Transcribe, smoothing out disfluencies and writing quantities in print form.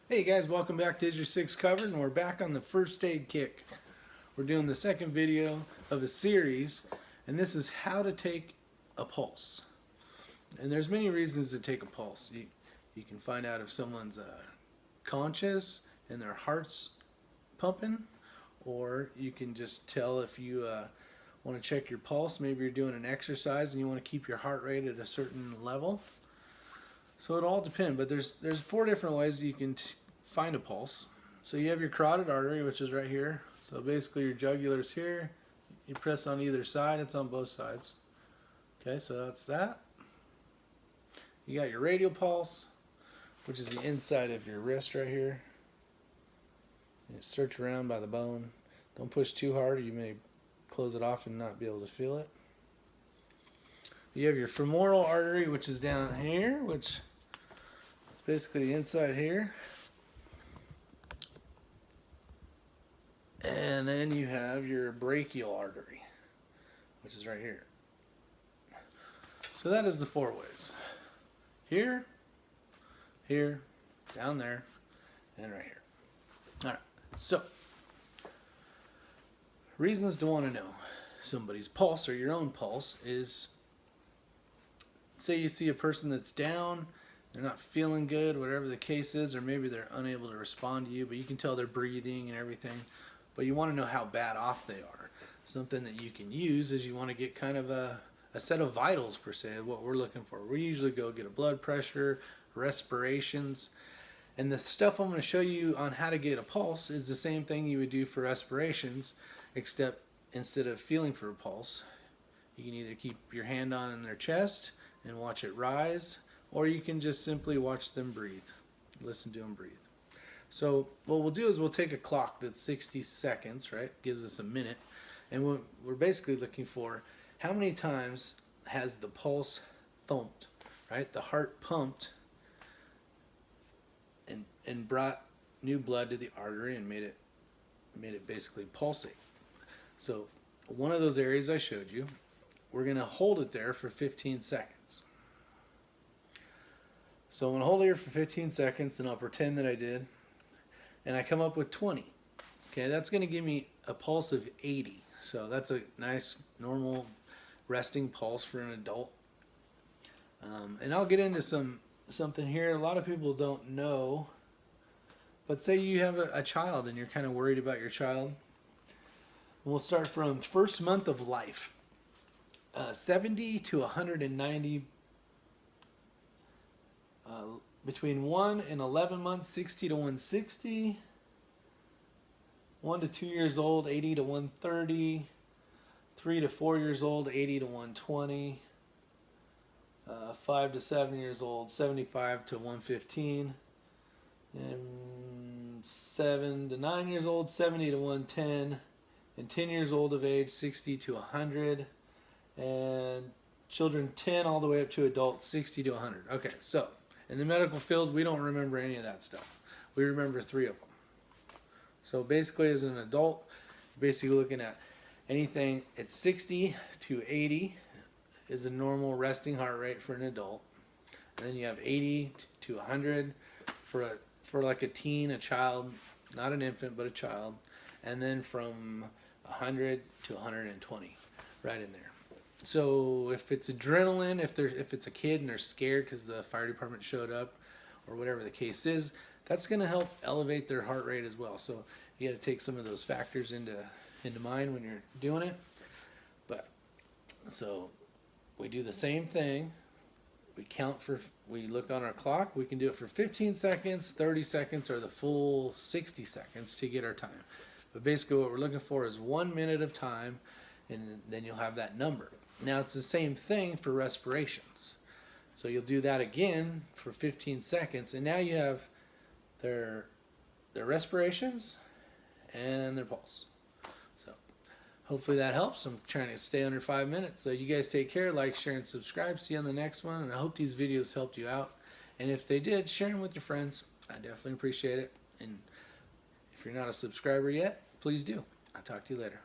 Hey guys, welcome back to Is Your Six Covered, and we're back on the first aid kick. We're doing the second video of a series, and this is how to take a pulse. And there's many reasons to take a pulse. You can find out if someone's conscious and their heart's pumping, or you can just tell if you want to check your pulse. Maybe you're doing an exercise and you want to keep your heart rate at a certain level. So it all depends, but there's four different ways you can find a pulse. So you have your carotid artery, which is right here. So basically your jugular's here. You press on either side, it's on both sides. Okay, so that's that. You got your radial pulse, which is the inside of your wrist right here. You search around by the bone. Don't push too hard or you may close it off and not be able to feel it. You have your femoral artery, which is down here, which is basically the inside here. And then you have your brachial artery, which is right here. So that is the four ways. Here, here, down there, and right here. Alright, so reasons to want to know somebody's pulse or your own pulse is, say you see a person that's down, they're not feeling good, whatever the case is, or maybe they're unable to respond to you, but you can tell they're breathing and everything, but you want to know how bad off they are. Something that you can use is you want to get kind of a set of vitals, per se, of what we're looking for. We usually go get a blood pressure, respirations, and the stuff I'm going to show you on how to get a pulse is the same thing you would do for respirations, except instead of feeling for a pulse, you can either keep your hand on their chest and watch it rise, or you can just simply watch them breathe. Listen to them breathe. So what we'll do is we'll take a clock that's 60 seconds, right? Gives us a minute. And we're basically looking for how many times has the pulse thumped, right? The heart pumped and brought new blood to the artery and made it basically pulsate. So one of those areas I showed you, we're going to hold it there for 15 seconds. So I'm going to hold it here for 15 seconds and I'll pretend that I did. And I come up with 20. Okay, that's going to give me a pulse of 80. So that's a nice, normal resting pulse for an adult. And I'll get into something here a lot of people don't know. But say you have a child and you're kind of worried about your child. We'll start from first month of life. 70 to 190, between 1 and 11 months, 60 to 160, 1 to 2 years old, 80 to 130, 3 to 4 years old, 80 to 120, 5 to 7 years old, 75 to 115, and 7 to 9 years old, 70 to 110, and 10 years old of age, 60 to 100, and children 10 all the way up to adults, 60 to 100. Okay, so in the medical field, we don't remember any of that stuff. We remember 3 of them. So basically, as an adult, you're basically looking at anything at 60 to 80 is a normal resting heart rate for an adult. And then you have 80 to 100 for like a teen, a child, not an infant, but a child. And then from 100 to 120, right in there. So if it's adrenaline, if it's a kid and they're scared because the fire department showed up, or whatever the case is, that's going to help elevate their heart rate as well. So you got to take some of those factors into mind when you're doing it. But so we do the same thing. We look on our clock. We can do it for 15 seconds, 30 seconds, or the full 60 seconds to get our time. But basically what we're looking for is 1 minute of time, and then you'll have that number. Now it's the same thing for respirations. So you'll do that again for 15 seconds, and now you have their respirations and their pulse. So hopefully that helps. I'm trying to stay under 5 minutes. So you guys take care, like, share, and subscribe. See you on the next one, and I hope these videos helped you out. And if they did, share them with your friends. I definitely appreciate it. And if you're not a subscriber yet, please do. I'll talk to you later.